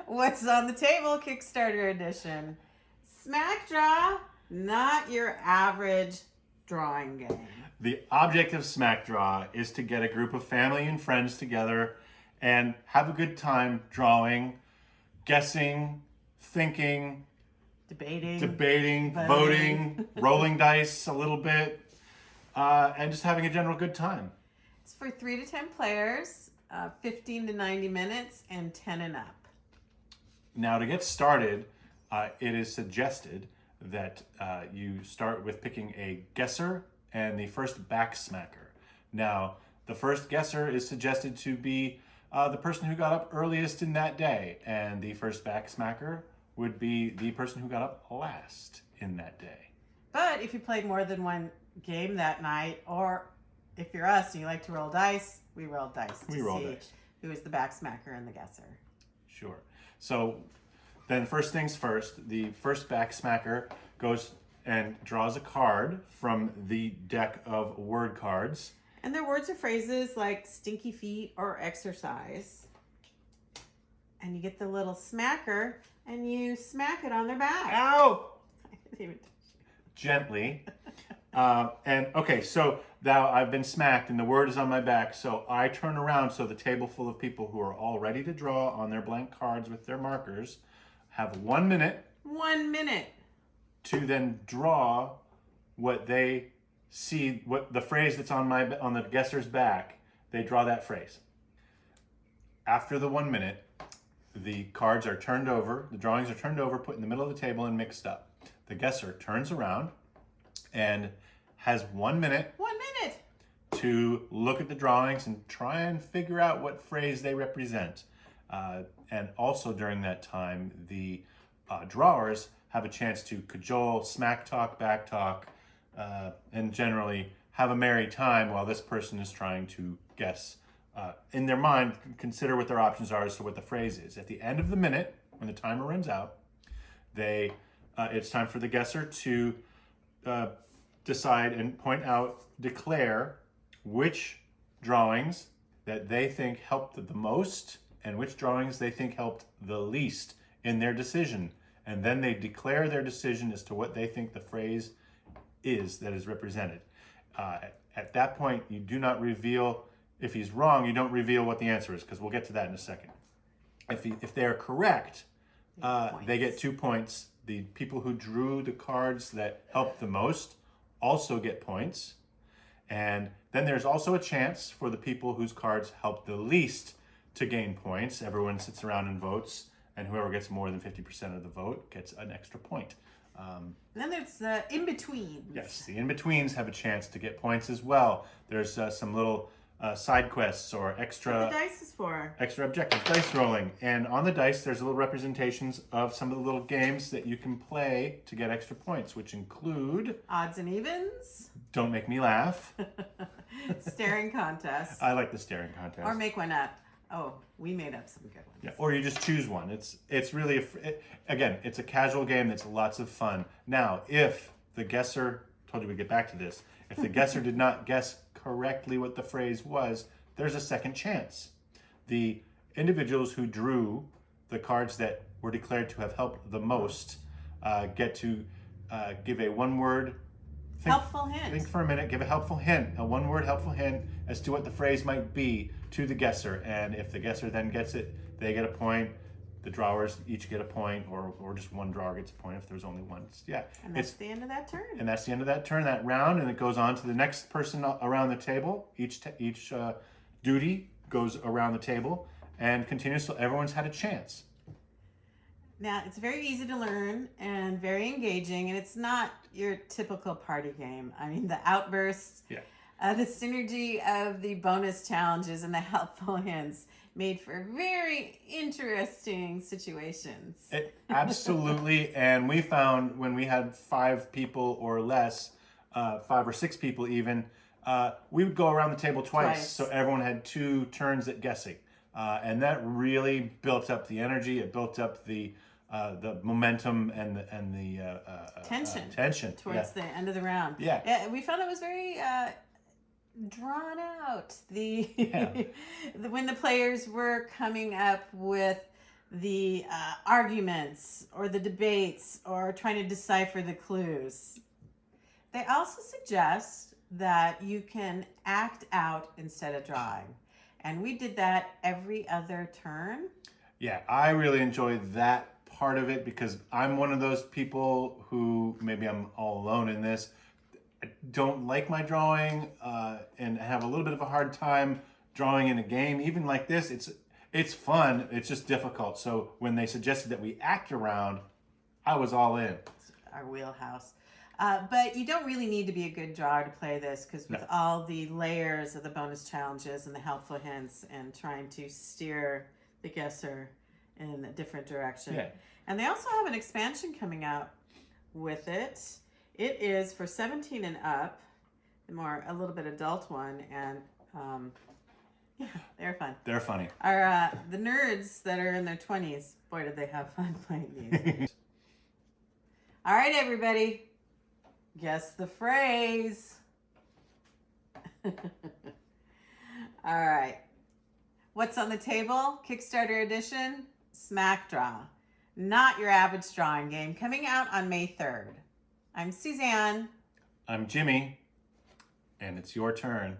What's on the table, Kickstarter edition? SMAKdraw, not your average drawing game. The object of SMAKdraw is to get a group of family and friends together and have a good time drawing, guessing, thinking, debating, voting, rolling dice a little bit, and just having a general good time. It's for 3 to 10 players, 15 to 90 minutes, and 10 and up. Now, to get started, it is suggested that you start with picking a guesser and the first back smacker. Now, the first guesser is suggested to be the person who got up earliest in that day, and the first back smacker would be the person who got up last in that day. But if you played more than one game that night, or if you're us and you like to roll dice, we roll dice to see who is the back smacker and the guesser. Sure. So then first things first, the first back smacker goes and draws a card from the deck of word cards. And their words or phrases like stinky feet or exercise. And you get the little smacker and you smack it on their back. Ow! I didn't even touch you. Gently. And okay, so now I've been smacked and the word is on my back, so I turn around so the table full of people who are all ready to draw on their blank cards with their markers have 1 minute. 1 minute. To then draw what they see, what the phrase that's on the guesser's back, they draw that phrase. After the 1 minute, the cards are turned over, the drawings are turned over, put in the middle of the table and mixed up. The guesser turns around and has 1 minute. 1 minute. To look at the drawings and try and figure out what phrase they represent. And also during that time, the drawers have a chance to cajole, smack talk, back talk, and generally have a merry time while this person is trying to guess. In their mind, consider what their options are as to what the phrase is. At the end of the minute, when the timer runs out, it's time for the guesser to decide and declare which drawings that they think helped the most and which drawings they think helped the least in their decision. And then they declare their decision as to what they think the phrase is that is represented. At that point, you do not reveal, if he's wrong, you don't reveal what the answer is, because we'll get to that in a second. If they're correct, they get 2 points. The people who drew the cards that helped the most also get points. And then there's also a chance for the people whose cards helped the least to gain points. Everyone sits around and votes, and whoever gets more than 50% of the vote gets an extra point. Then there's the in-betweens. Yes, the in-betweens have a chance to get points as well. There's some little side quests or extra... What the dice is for. Extra objectives, dice rolling. And on the dice, there's little representations of some of the little games that you can play to get extra points, which include... Odds and evens. Don't make me laugh. Staring contest. I like the staring contest. Or make one up. Oh, we made up some good ones. Yeah, or you just choose one. It's really, again, it's a casual game that's lots of fun. Now, if the guesser, told you we'd get back to this, if the guesser did not guess correctly what the phrase was, there's a second chance. The individuals who drew the cards that were declared to have helped the most get to give a one-word helpful hint. Think for a minute, give a helpful hint, a one-word helpful hint as to what the phrase might be to the guesser. And if the guesser then gets it, they get a point. The drawers each get a point, or just one drawer gets a point if there's only one. Yeah. And that's the end of that turn. And that's the end of that turn, that round, and it goes on to the next person around the table. Each duty goes around the table and continues till everyone's had a chance. Now, it's very easy to learn and very engaging, and it's not your typical party game. I mean, the outbursts, the synergy of the bonus challenges and the helpful hints made for very interesting situations. Absolutely, and we found when we had 5 people or less, 5 or 6 people even, we would go around the table twice. So everyone had 2 turns at guessing. And that really built up the energy. It built up the momentum and the tension towards the end of the round. Yeah, we found it was very drawn out. When the players were coming up with the arguments or the debates or trying to decipher the clues. They also suggest that you can act out instead of drawing. And we did that every other turn. Yeah, I really enjoyed that part of it because I'm one of those people who, maybe I'm all alone in this, I don't like my drawing and have a little bit of a hard time drawing in a game. Even like this, it's fun, it's just difficult. So when they suggested that we act around, I was all in. It's our wheelhouse. But you don't really need to be a good drawer to play this because with all the layers of the bonus challenges and the helpful hints and trying to steer the guesser in a different direction. Yeah. And they also have an expansion coming out with it. It is for 17 and up, a little bit adult one, and yeah, they're fun. They're funny. The nerds that are in their 20s, boy, did they have fun playing these. All right, everybody. Guess the phrase. All right. What's on the table? Kickstarter edition, SMAKdraw. Not your average drawing game. Coming out on May 3rd. I'm Suzanne. I'm Jimmy, and it's your turn.